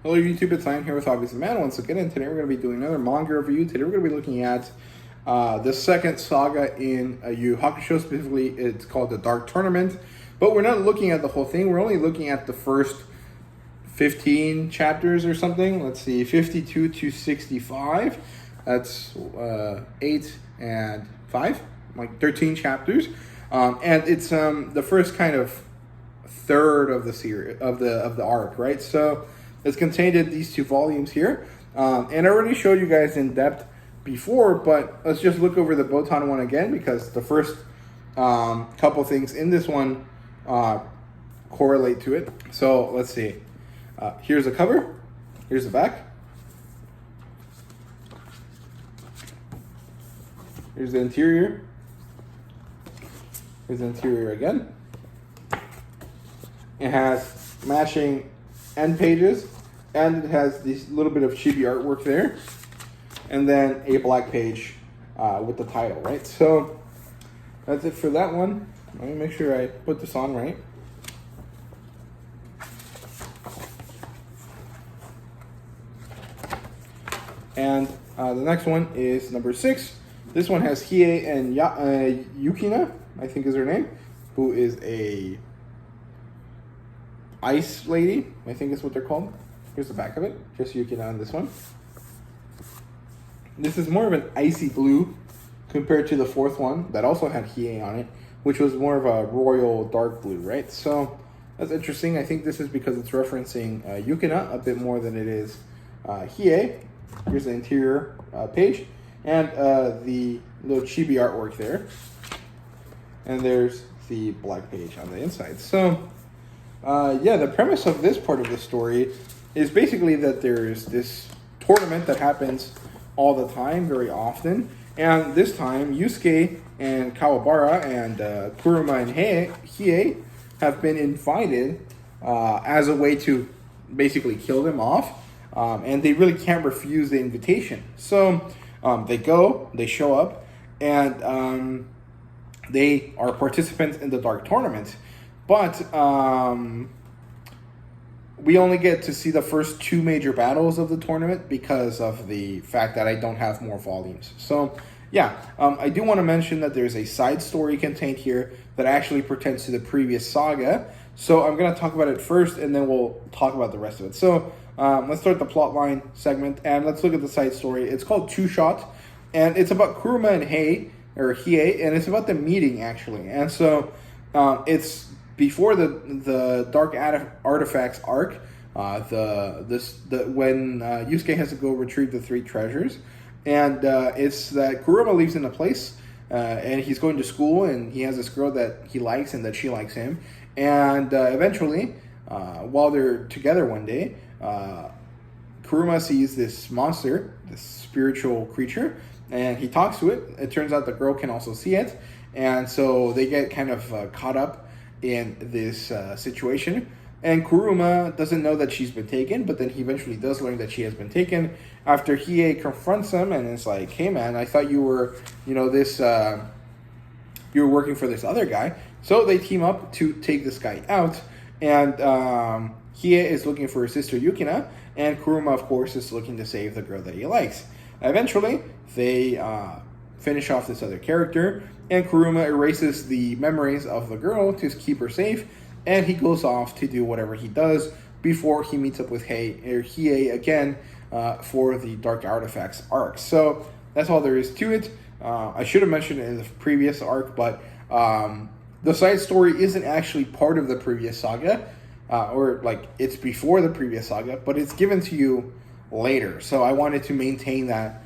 Hello YouTube, it's Ian here with Hobbies and Man once again, and today we're going to be doing another manga review. Today we're going to be looking at the second saga in Yuyu Hakusho. Specifically, it's called The Dark Tournament, but we're not looking at the whole thing. We're only looking at the first 15 chapters or something. Let's see, 52 to 65. That's 8 and 5, like 13 chapters. And it's the first kind of third of the series of the arc, right? So it's contained in these two volumes here, and I already showed you guys in depth before, but let's just look over the Botan one again, because the first couple things in this one correlate to it. So let's see. Here's the cover. Here's the back. Here's the interior. Here's the interior again. It has matching end pages, and it has this little bit of chibi artwork there, and then a black page with the title, right? So that's it for that one. Let me make sure I put this on right. And the next one is number 6. This one has Hiei and Yukina, I think is her name, who is a ice lady, I think is what they're called. Here's the back of it, just Yukina on this one. This is more of an icy blue compared to the fourth one that also had Hiei on it, which was more of a royal dark blue, right? So that's interesting. I think this is because it's referencing Yukina a bit more than it is Hiei. Here's the interior page, and the little chibi artwork there. And there's the black page on the inside. So yeah, the premise of this part of the story is basically that there's this tournament that happens all the time, very often. And this time, Yusuke and Kawabara and Kuruma and Hiei have been invited as a way to basically kill them off. And they really can't refuse the invitation. So they go, they show up, and they are participants in the Dark Tournament. But we only get to see the first 2 major battles of the tournament because of the fact that I don't have more volumes. So yeah, I do want to mention that there's a side story contained here that actually pertains to the previous saga. So I'm going to talk about it first, and then we'll talk about the rest of it. So let's start the plotline segment, and let's look at the side story. It's called Two Shot, and it's about Kuruma and Hiei, and it's about the meeting, actually. And so it's before the Dark Artifacts arc, when Yusuke has to go retrieve the 3 treasures, and it's that Kuruma lives in a place, and he's going to school, and he has this girl that he likes and that she likes him, and eventually, while they're together one day, Kuruma sees this monster, this spiritual creature, and he talks to it. It turns out the girl can also see it, and so they get kind of caught up in this situation, and Kuruma doesn't know that she's been taken, but then he eventually does learn that she has been taken after Hiei confronts him and is like, hey man, I thought you were, you were working for this other guy. So they team up to take this guy out, and Hiei is looking for his sister Yukina, and Kuruma, of course, is looking to save the girl that he likes. Eventually, they finish off this other character, and Kuruma erases the memories of the girl to keep her safe, and he goes off to do whatever he does before he meets up with Hiei again for the Dark Artifacts arc. So that's all there is to it. I should have mentioned it in the previous arc, but the side story isn't actually part of the previous saga, or like it's before the previous saga, but it's given to you later. So I wanted to maintain that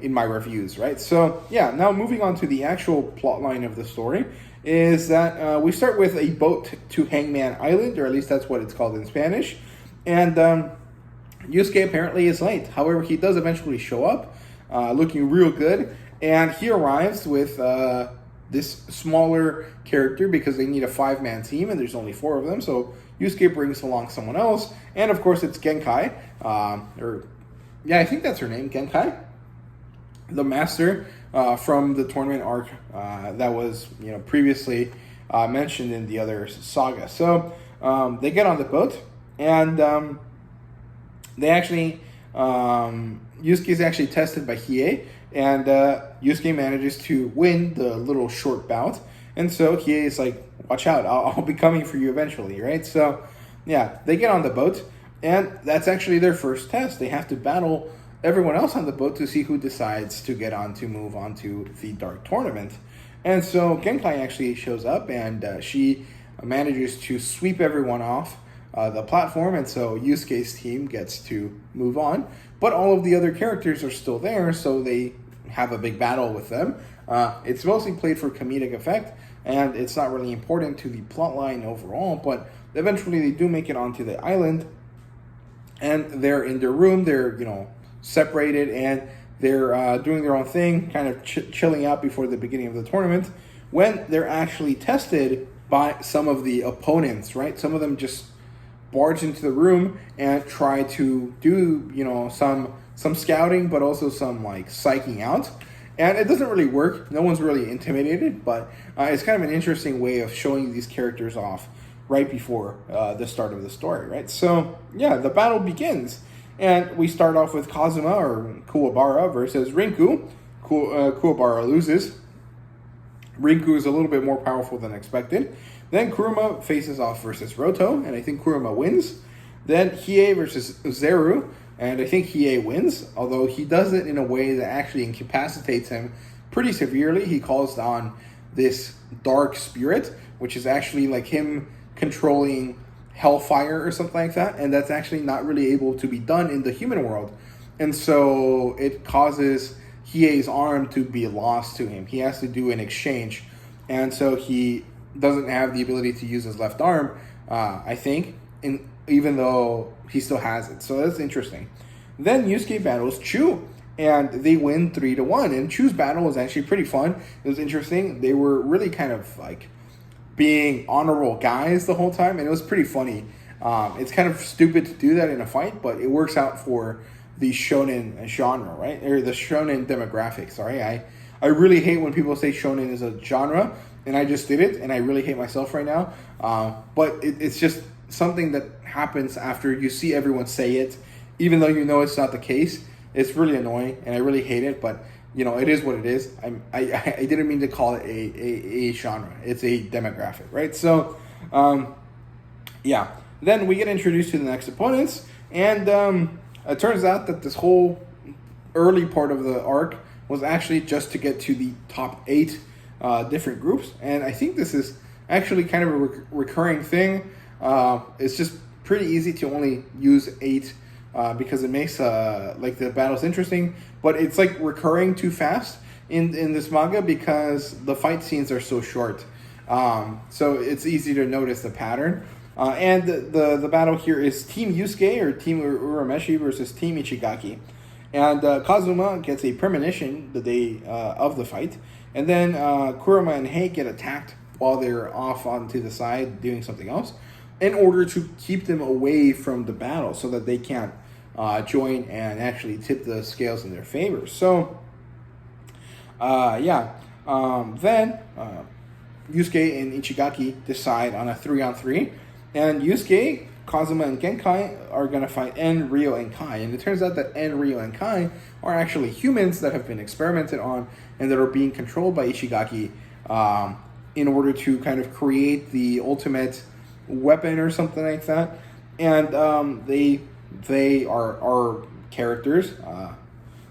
in my reviews, right? So yeah, now moving on to the actual plot line of the story is that we start with a boat to Hangman Island, or at least that's what it's called in Spanish, and Yusuke apparently is late. However, he does eventually show up looking real good, and he arrives with this smaller character because they need a 5-man team and there's only 4 of them, so Yusuke brings along someone else, and of course it's Genkai, I think that's her name, Genkai, the master from the tournament arc that was previously mentioned in the other saga. So they get on the boat, and they actually, Yusuke is actually tested by Hiei, and Yusuke manages to win the little short bout. And so Hiei is like, watch out, I'll be coming for you eventually, right? So, yeah, they get on the boat, and that's actually their first test. They have to battle everyone else on the boat to see who decides to get on to move on to the Dark Tournament. And so Genkai actually shows up, and she manages to sweep everyone off the platform, and so Yusuke's team gets to move on. But all of the other characters are still there, so they have a big battle with them. It's mostly played for comedic effect, and it's not really important to the plot line overall, but eventually they do make it onto the island, and they're in their room, they're, separated, and they're doing their own thing, kind of chilling out before the beginning of the tournament, when they're actually tested by some of the opponents, right? Some of them just barge into the room and try to do, some scouting, but also some, psyching out. And it doesn't really work. No one's really intimidated, but it's kind of an interesting way of showing these characters off right before the start of the story, right? So, yeah, the battle begins. And we start off with Kazuma, or Kuwabara, versus Rinku. Kuwabara loses. Rinku is a little bit more powerful than expected. Then Kuruma faces off versus Roto, and I think Kuruma wins. Then Hiei versus Zeru, and I think Hiei wins, although he does it in a way that actually incapacitates him pretty severely. He calls on this dark spirit, which is actually like him controlling hellfire or something like that, and that's actually not really able to be done in the human world. And so it causes Hiei's arm to be lost to him. He has to do an exchange, and so he doesn't have the ability to use his left arm, I think, even though he still has it. So that's interesting. Then Yusuke battles Chu, and they win 3-1. And Chu's battle was actually pretty fun. It was interesting. They were really kind of being honorable guys the whole time, and it was pretty funny. It's kind of stupid to do that in a fight, but it works out for the shonen genre, right? Or the shonen demographic, sorry. I really hate when people say shonen is a genre, and I just did it, and I really hate myself right now. But it's just something that happens after you see everyone say it, even though you know it's not the case. It's really annoying, and I really hate it, but it is what it is. I didn't mean to call it a genre. It's a demographic, right? So, yeah. Then we get introduced to the next opponents, and it turns out that this whole early part of the arc was actually just to get to the top 8 different groups, and I think this is actually kind of a recurring thing. It's just pretty easy to only use 8 because it makes the battles interesting, but it's recurring too fast in this manga because the fight scenes are so short. So it's easy to notice the pattern. And the battle here is Team Yusuke, or Team Urameshi, versus Team Ichigaki. And Kazuma gets a premonition the day of the fight. And then Kuruma and Hei get attacked while they're off onto the side doing something else, in order to keep them away from the battle so that they can't join and actually tip the scales in their favor. So, then Yusuke and Ichigaki decide on a 3-on-3, and Yusuke, Kazuma, and Genkai are going to fight En, Ryo, and Kai. And it turns out that En, Ryo, and Kai are actually humans that have been experimented on and that are being controlled by Ichigaki in order to kind of create the ultimate weapon or something like that. And they are characters,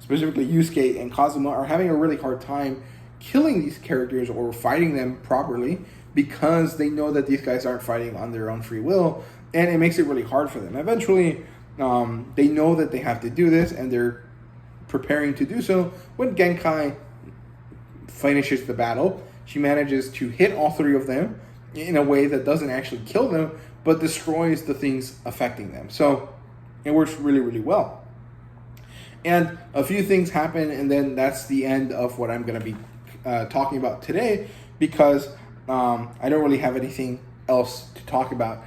specifically Yusuke and Kazuma, are having a really hard time killing these characters or fighting them properly because they know that these guys aren't fighting on their own free will, and it makes it really hard for them. Eventually, they know that they have to do this, and they're preparing to do so when Genkai finishes the battle. She manages to hit all 3 of them in a way that doesn't actually kill them, but destroys the things affecting them. So it works really, really well. And a few things happen, and then that's the end of what I'm going to be talking about today, because I don't really have anything else to talk about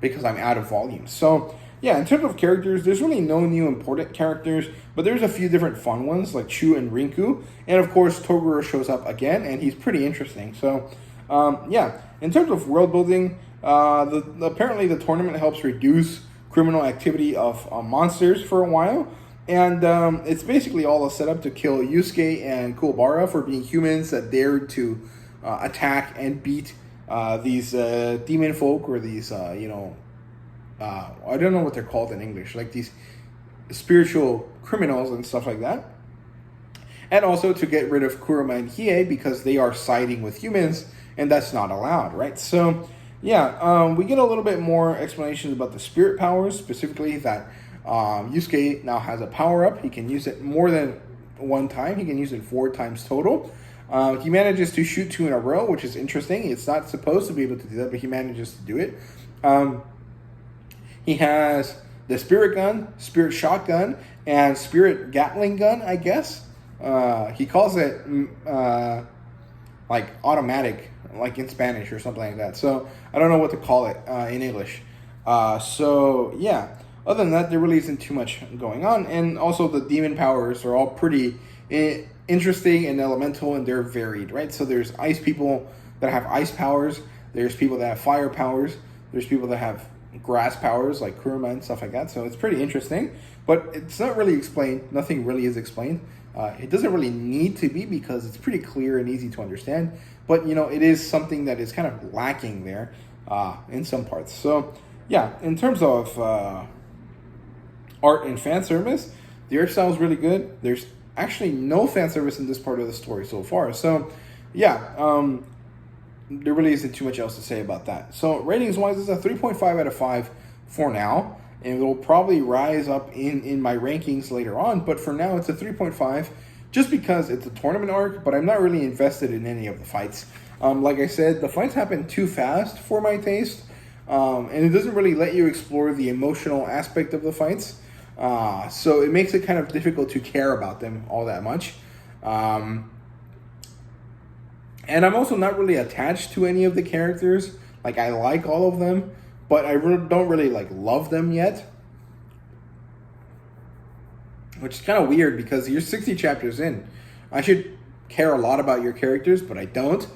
because I'm out of volume. So, yeah, in terms of characters, there's really no new important characters, but there's a few different fun ones, like Chu and Rinku. And, of course, Toguro shows up again, and he's pretty interesting. So, in terms of world building, apparently the tournament helps reduce criminal activity of monsters for a while. And it's basically all a setup to kill Yusuke and Kuwabara for being humans that dared to attack and beat these demon folk, or these, I don't know what they're called in English, like these spiritual criminals and stuff like that. And also to get rid of Kuruma and Hiei because they are siding with humans, and that's not allowed, right? So, yeah, we get a little bit more explanations about the spirit powers, specifically that Yusuke now has a power-up. He can use it more than one time. He can use it 4 times total. He manages to shoot 2 in a row, which is interesting. It's not supposed to be able to do that, but he manages to do it. He has the spirit gun, spirit shotgun, and spirit Gatling gun, I guess. He calls it like automatic, like in Spanish or something like that. So I don't know what to call it in English. So yeah, other than that, there really isn't too much going on. And also the demon powers are all pretty interesting and elemental, and they're varied, right? So there's ice people that have ice powers. There's people that have fire powers. There's people that have grass powers like Kuruma and stuff like that. So it's pretty interesting, but it's not really explained. Nothing really is explained. It doesn't really need to be because it's pretty clear and easy to understand, but it is something that is kind of lacking there in some parts. So yeah, in terms of art and fan service, the art style is really good. There's actually no fan service in this part of the story so far. So yeah, there really isn't too much else to say about that. So ratings wise, it's a 3.5 out of 5 for now, and it will probably rise up in my rankings later on, but for now it's a 3.5 just because it's a tournament arc, but I'm not really invested in any of the fights. Like I said, the fights happen too fast for my taste, and it doesn't really let you explore the emotional aspect of the fights, so it makes it kind of difficult to care about them all that much. And I'm also not really attached to any of the characters. Like, I like all of them, but I don't really, love them yet. Which is kind of weird because you're 60 chapters in. I should care a lot about your characters, but I don't.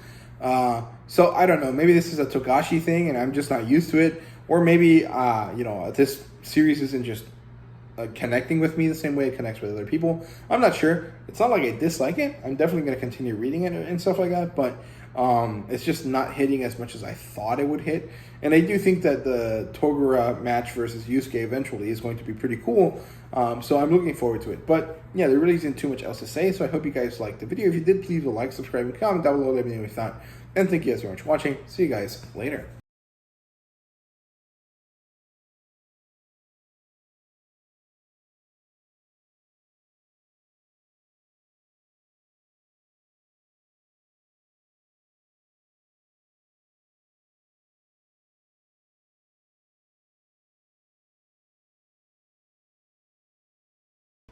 So, I don't know. Maybe this is a Togashi thing and I'm just not used to it. Or maybe, this series isn't just connecting with me the same way it connects with other people. I'm not sure. It's not like I dislike it. I'm definitely going to continue reading it and stuff like that, but it's just not hitting as much as I thought it would hit. And I do think that the Togura match versus Yusuke eventually is going to be pretty cool, so I'm looking forward to it. But yeah, there really isn't too much else to say, so I hope you guys liked the video. If you did, please like, subscribe, and comment down below, let me know what you thought. And thank you guys very much for watching. See you guys later.